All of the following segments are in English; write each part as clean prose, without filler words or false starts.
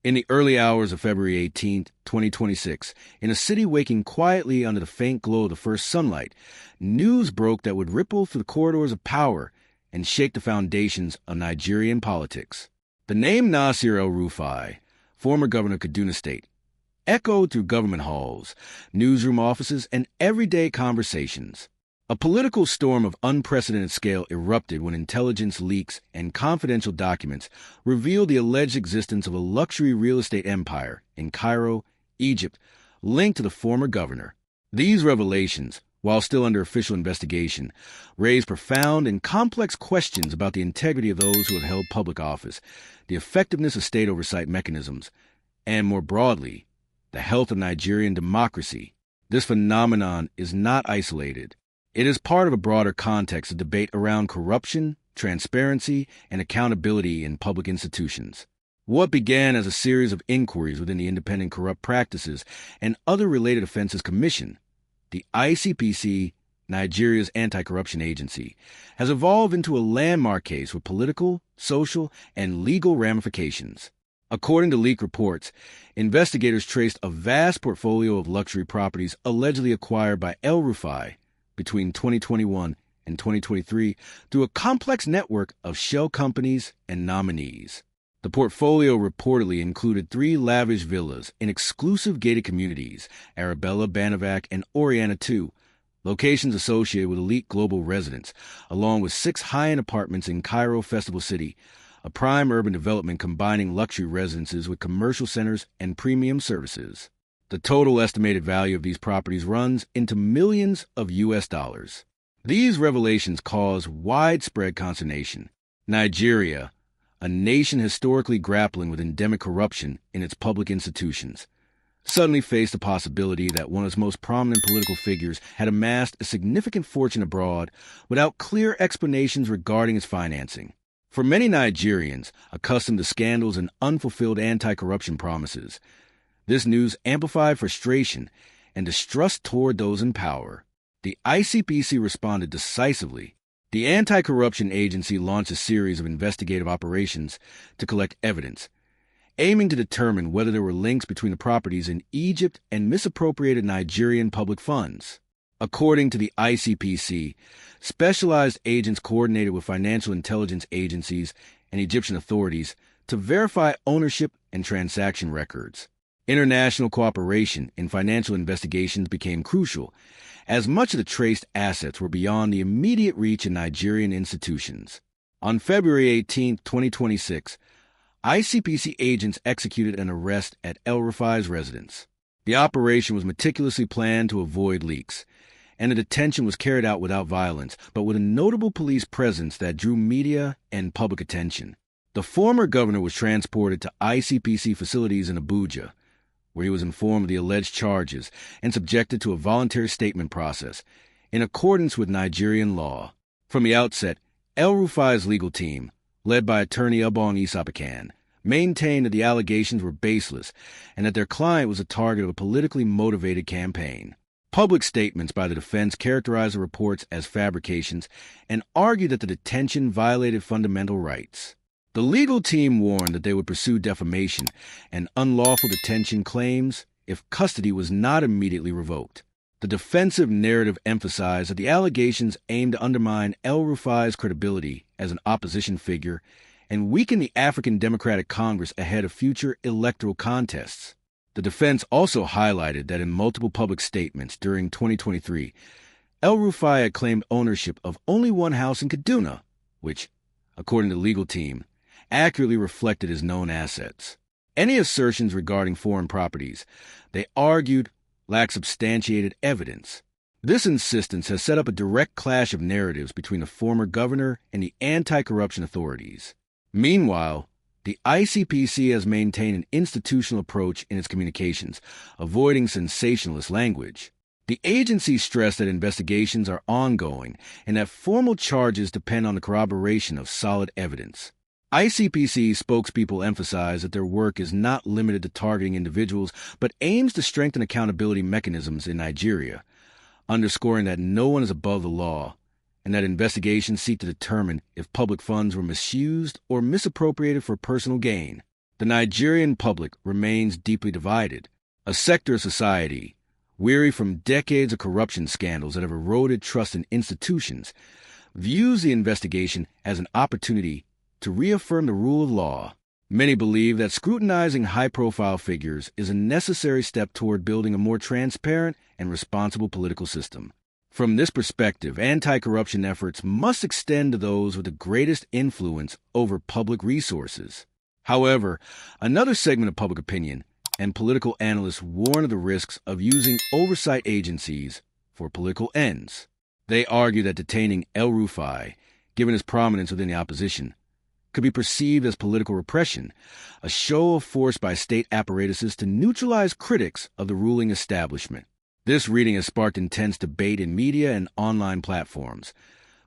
In the early hours of February 18, 2026, in a city waking quietly under the faint glow of the first sunlight, news broke that would ripple through the corridors of power and shake the foundations of Nigerian politics. The name Nasir El-Rufai, former governor of Kaduna State, echoed through government halls, newsroom offices, and everyday conversations. A political storm of unprecedented scale erupted when intelligence leaks and confidential documents revealed the alleged existence of a luxury real estate empire in Cairo, Egypt, linked to the former governor. These revelations, while still under official investigation, raised profound and complex questions about the integrity of those who have held public office, the effectiveness of state oversight mechanisms, and more broadly, the health of Nigerian democracy. This phenomenon is not isolated. It is part of a broader context of debate around corruption, transparency, and accountability in public institutions. What began as a series of inquiries within the Independent Corrupt Practices and Other Related Offenses Commission, the Icpc, Nigeria's anti-corruption agency, has evolved into a landmark case with political, social, and legal ramifications. According to leaked reports, investigators traced a vast portfolio of luxury properties allegedly acquired by El-Rufai between 2021 and 2023 through a complex network of shell companies and nominees. The portfolio reportedly included 3 lavish villas in exclusive gated communities, Arabella, Banavac, and Oriana II, locations associated with elite global residents, along with 6 high-end apartments in Cairo Festival City, a prime urban development combining luxury residences with commercial centers and premium services. The total estimated value of these properties runs into millions of U.S. dollars. These revelations cause widespread consternation. Nigeria, a nation historically grappling with endemic corruption in its public institutions, suddenly faced the possibility that one of its most prominent political figures had amassed a significant fortune abroad without clear explanations regarding its financing. For many Nigerians, accustomed to scandals and unfulfilled anti-corruption promises, this news amplified frustration and distrust toward those in power. The Icpc responded decisively. The anti-corruption agency launched a series of investigative operations to collect evidence, aiming to determine whether there were links between the properties in Egypt and misappropriated Nigerian public funds. According to the Icpc, specialized agents coordinated with financial intelligence agencies and Egyptian authorities to verify ownership and transaction records. International cooperation in financial investigations became crucial, as much of the traced assets were beyond the immediate reach of Nigerian institutions. On February 18, 2026, Icpc agents executed an arrest at El-Rufai's residence. The operation was meticulously planned to avoid leaks, and the detention was carried out without violence, but with a notable police presence that drew media and public attention. The former governor was transported to Icpc facilities in Abuja, where he was informed of the alleged charges and subjected to a voluntary statement process in accordance with Nigerian law. From the outset, El-Rufai's legal team, led by attorney Obong Isapakan, maintained that the allegations were baseless and that their client was a target of a politically motivated campaign. Public statements by the defense characterized the reports as fabrications and argued that the detention violated fundamental rights. The legal team warned that they would pursue defamation and unlawful detention claims if custody was not immediately revoked. The defensive narrative emphasized that the allegations aimed to undermine El-Rufai's credibility as an opposition figure and weaken the African Democratic Congress ahead of future electoral contests. The defense also highlighted that in multiple public statements during 2023, El-Rufai had claimed ownership of only one house in Kaduna, which, according to the legal team, accurately reflected his known assets. Any assertions regarding foreign properties, they argued, lack substantiated evidence. This insistence has set up a direct clash of narratives between the former governor and the anti-corruption authorities. Meanwhile, the Icpc has maintained an institutional approach in its communications, avoiding sensationalist language. The agency stressed that investigations are ongoing and that formal charges depend on the corroboration of solid evidence. Icpc spokespeople emphasize that their work is not limited to targeting individuals, but aims to strengthen accountability mechanisms in Nigeria, underscoring that no one is above the law, and that investigations seek to determine if public funds were misused or misappropriated for personal gain. The Nigerian public remains deeply divided. A sector of society, weary from decades of corruption scandals that have eroded trust in institutions, views the investigation as an opportunity to reaffirm the rule of law. Many believe that scrutinizing high-profile figures is a necessary step toward building a more transparent and responsible political system. From this perspective, anti-corruption efforts must extend to those with the greatest influence over public resources. However, another segment of public opinion and political analysts warn of the risks of using oversight agencies for political ends. They argue that detaining El-Rufai, given his prominence within the opposition, could be perceived as political repression, a show of force by state apparatuses to neutralize critics of the ruling establishment. This reading has sparked intense debate in media and online platforms,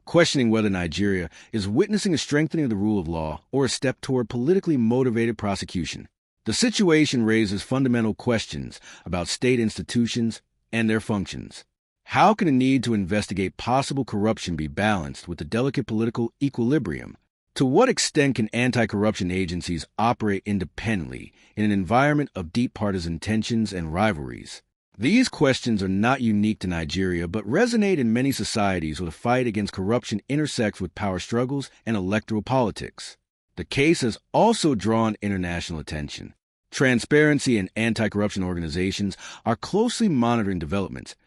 questioning whether Nigeria is witnessing a strengthening of the rule of law or a step toward politically motivated prosecution. The situation raises fundamental questions about state institutions and their functions. How can a need to investigate possible corruption be balanced with the delicate political equilibrium? To what extent can anti-corruption agencies operate independently in an environment of deep partisan tensions and rivalries? These questions are not unique to Nigeria, but resonate in many societies where the fight against corruption intersects with power struggles and electoral politics. The case has also drawn international attention. Transparency and anti-corruption organizations are closely monitoring developments,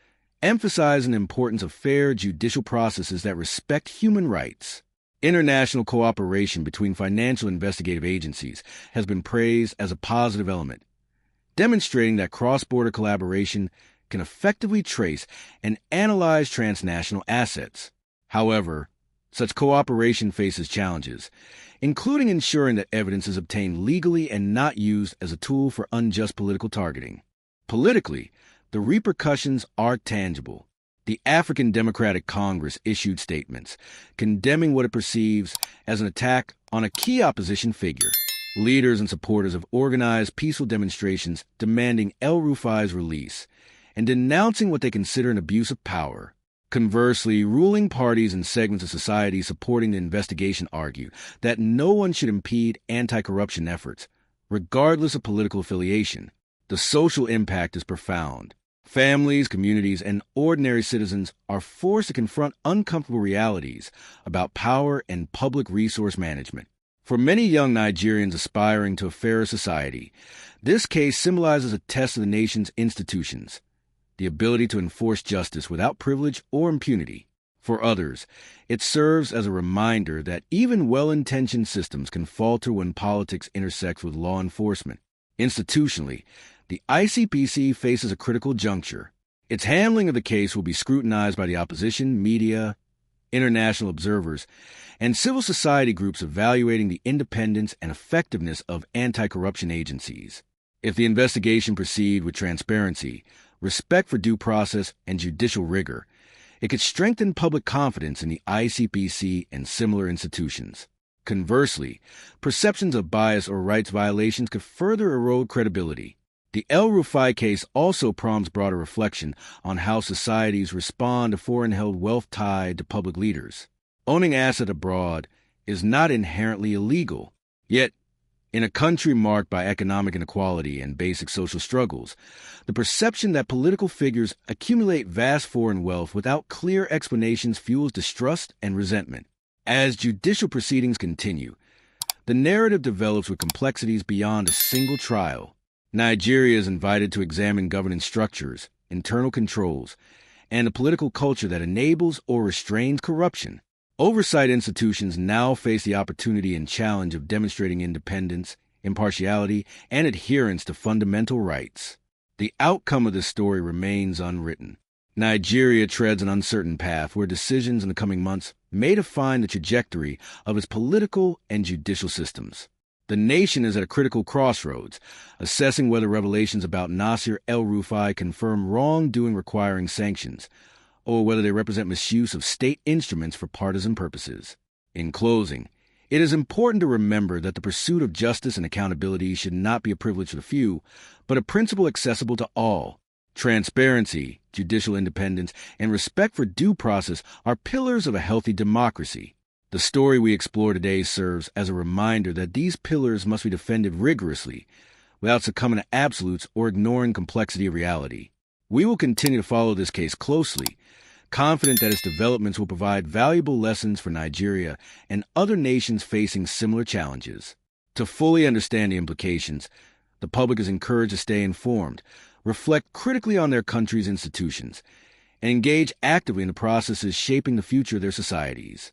emphasizing the importance of fair judicial processes that respect human rights. International cooperation between financial investigative agencies has been praised as a positive element, demonstrating that cross-border collaboration can effectively trace and analyze transnational assets. However, such cooperation faces challenges, including ensuring that evidence is obtained legally and not used as a tool for unjust political targeting. Politically, the repercussions are tangible. The African Democratic Congress issued statements condemning what it perceives as an attack on a key opposition figure. Leaders and supporters have organized peaceful demonstrations demanding El-Rufai's release and denouncing what they consider an abuse of power. Conversely, ruling parties and segments of society supporting the investigation argue that no one should impede anti-corruption efforts, regardless of political affiliation. The social impact is profound. Families, communities, and ordinary citizens are forced to confront uncomfortable realities about power and public resource management. For many young Nigerians aspiring to a fairer society, this case symbolizes a test of the nation's institutions, the ability to enforce justice without privilege or impunity. For others, it serves as a reminder that even well-intentioned systems can falter when politics intersects with law enforcement. Institutionally, the Icpc faces a critical juncture. Its handling of the case will be scrutinized by the opposition, media, international observers, and civil society groups evaluating the independence and effectiveness of anti-corruption agencies. If the investigation proceeds with transparency, respect for due process, and judicial rigor, it could strengthen public confidence in the Icpc and similar institutions. Conversely, perceptions of bias or rights violations could further erode credibility. The El-Rufai case also prompts broader reflection on how societies respond to foreign-held wealth tied to public leaders. Owning assets abroad is not inherently illegal. Yet, in a country marked by economic inequality and basic social struggles, the perception that political figures accumulate vast foreign wealth without clear explanations fuels distrust and resentment. As judicial proceedings continue, the narrative develops with complexities beyond a single trial. Nigeria is invited to examine governance structures, internal controls, and a political culture that enables or restrains corruption. Oversight institutions now face the opportunity and challenge of demonstrating independence, impartiality, and adherence to fundamental rights. The outcome of this story remains unwritten. Nigeria treads an uncertain path where decisions in the coming months may define the trajectory of its political and judicial systems. The nation is at a critical crossroads, assessing whether revelations about Nasir El-Rufai confirm wrongdoing requiring sanctions, or whether they represent misuse of state instruments for partisan purposes. In closing, it is important to remember that the pursuit of justice and accountability should not be a privilege for the few, but a principle accessible to all. Transparency, judicial independence, and respect for due process are pillars of a healthy democracy. The story we explore today serves as a reminder that these pillars must be defended rigorously, without succumbing to absolutes or ignoring complexity of reality. We will continue to follow this case closely, confident that its developments will provide valuable lessons for Nigeria and other nations facing similar challenges. To fully understand the implications, the public is encouraged to stay informed, reflect critically on their country's institutions, and engage actively in the processes shaping the future of their societies.